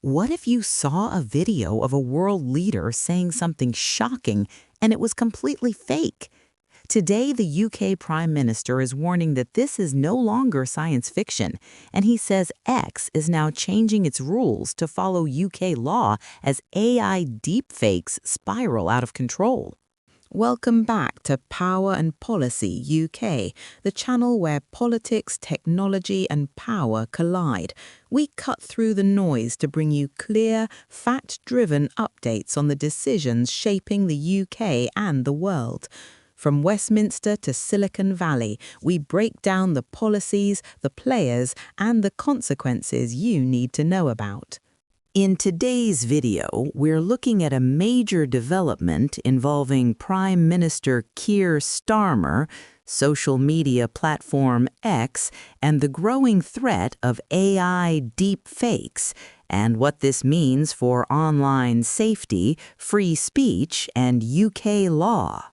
What if you saw a video of a world leader saying something shocking and it was completely fake? Today, the UK Prime Minister is warning that this is no longer science fiction, and he says X is now changing its rules to follow UK law as AI deepfakes spiral out of control. Welcome back to Power and Policy UK, the channel where politics, technology, and power collide. We cut through the noise to bring you clear, fact-driven updates on the decisions shaping the UK and the world. From Westminster to Silicon Valley, we break down the policies, the players, and the consequences you need to know about. In today's video, we're looking at a major development involving Prime Minister Keir Starmer, social media platform X, and the growing threat of AI deepfakes, and what this means for online safety, free speech, and UK law.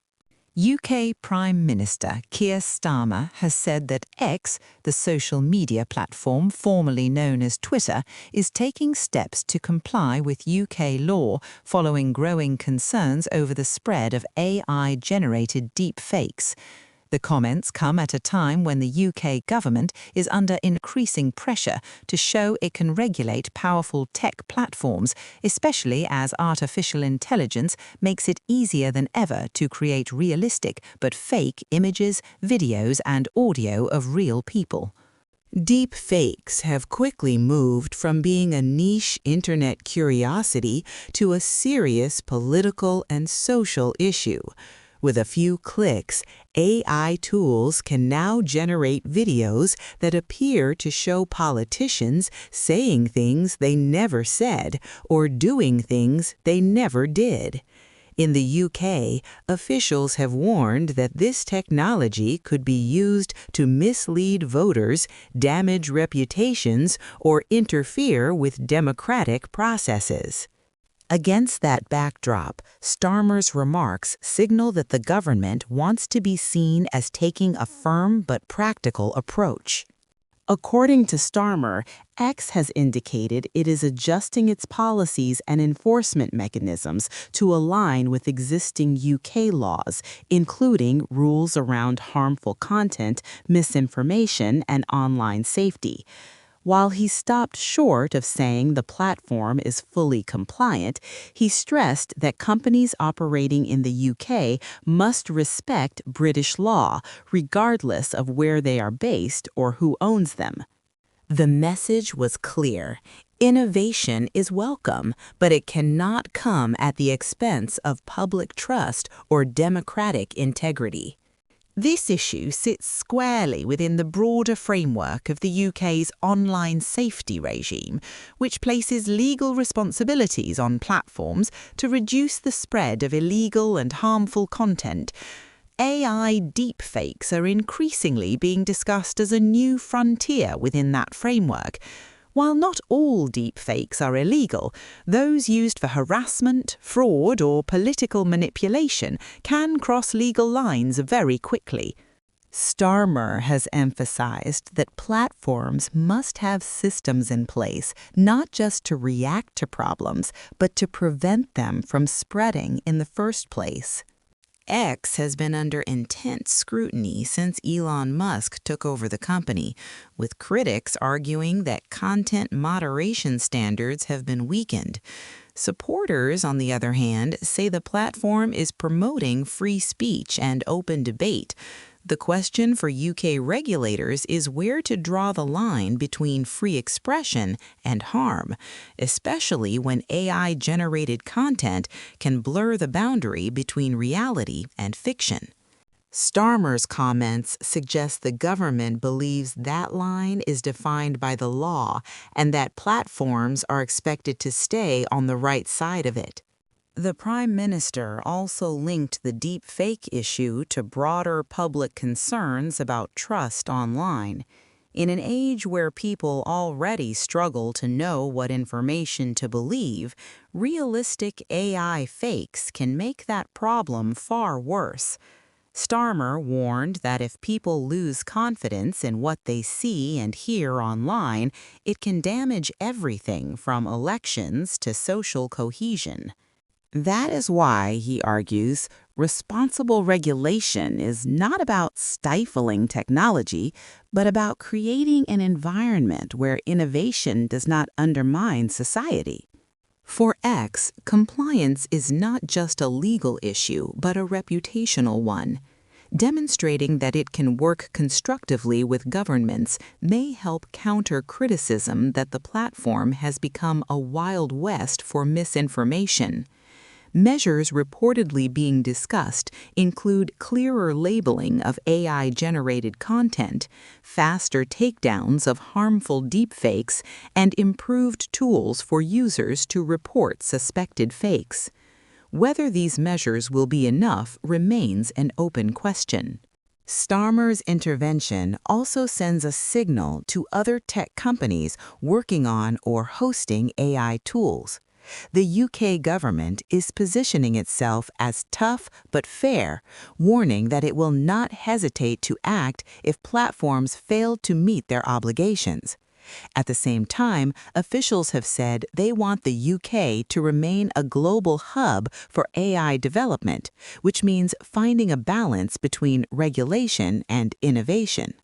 UK Prime Minister Keir Starmer has said that X, the social media platform formerly known as Twitter, is taking steps to comply with UK law following growing concerns over the spread of AI-generated deepfakes. The comments come at a time when the UK government is under increasing pressure to show it can regulate powerful tech platforms, especially as artificial intelligence makes it easier than ever to create realistic but fake images, videos, and audio of real people. Deepfakes have quickly moved from being a niche internet curiosity to a serious political and social issue. With a few clicks, AI tools can now generate videos that appear to show politicians saying things they never said or doing things they never did. In the UK, officials have warned that this technology could be used to mislead voters, damage reputations, or interfere with democratic processes. Against that backdrop, Starmer's remarks signal that the government wants to be seen as taking a firm but practical approach. According to Starmer, X has indicated it is adjusting its policies and enforcement mechanisms to align with existing UK laws, including rules around harmful content, misinformation, and online safety. While he stopped short of saying the platform is fully compliant, he stressed that companies operating in the UK must respect British law, regardless of where they are based or who owns them. The message was clear. Innovation is welcome, but it cannot come at the expense of public trust or democratic integrity. This issue sits squarely within the broader framework of the UK's online safety regime, which places legal responsibilities on platforms to reduce the spread of illegal and harmful content. AI deepfakes are increasingly being discussed as a new frontier within that framework. While not all deepfakes are illegal, those used for harassment, fraud, or political manipulation can cross legal lines very quickly. Starmer has emphasized that platforms must have systems in place not just to react to problems, but to prevent them from spreading in the first place. X has been under intense scrutiny since Elon Musk took over the company, with critics arguing that content moderation standards have been weakened. Supporters, on the other hand, say the platform is promoting free speech and open debate. The question for UK regulators is where to draw the line between free expression and harm, especially when AI-generated content can blur the boundary between reality and fiction. Starmer's comments suggest the government believes that line is defined by the law and that platforms are expected to stay on the right side of it. The Prime Minister also linked the deepfake issue to broader public concerns about trust online. In an age where people already struggle to know what information to believe, realistic AI fakes can make that problem far worse. Starmer warned that if people lose confidence in what they see and hear online, it can damage everything from elections to social cohesion. That is why, he argues, responsible regulation is not about stifling technology, but about creating an environment where innovation does not undermine society. For X, compliance is not just a legal issue, but a reputational one. Demonstrating that it can work constructively with governments may help counter criticism that the platform has become a Wild West for misinformation. Measures reportedly being discussed include clearer labeling of AI-generated content, faster takedowns of harmful deepfakes, and improved tools for users to report suspected fakes. Whether these measures will be enough remains an open question. Starmer's intervention also sends a signal to other tech companies working on or hosting AI tools. The UK government is positioning itself as tough but fair, warning that it will not hesitate to act if platforms fail to meet their obligations. At the same time, officials have said they want the UK to remain a global hub for AI development, which means finding a balance between regulation and innovation.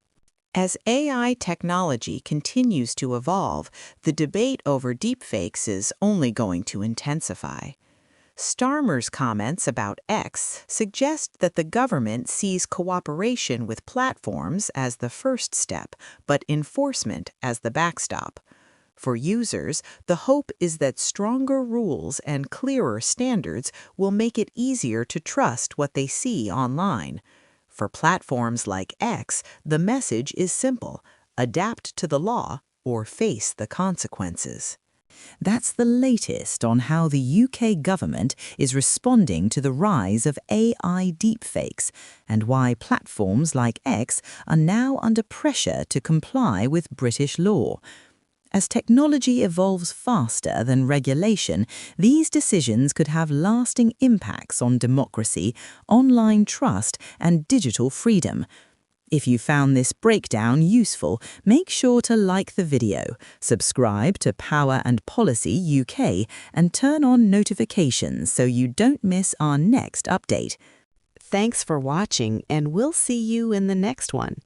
As AI technology continues to evolve, the debate over deepfakes is only going to intensify. Starmer's comments about X suggest that the government sees cooperation with platforms as the first step, but enforcement as the backstop. For users, the hope is that stronger rules and clearer standards will make it easier to trust what they see online. For platforms like X, the message is simple: adapt to the law or face the consequences. That's the latest on how the UK government is responding to the rise of AI deepfakes and why platforms like X are now under pressure to comply with British law. As technology evolves faster than regulation, these decisions could have lasting impacts on democracy, online trust, and digital freedom. If you found this breakdown useful, make sure to like the video, subscribe to Power and Policy UK, and turn on notifications so you don't miss our next update. Thanks for watching, and we'll see you in the next one.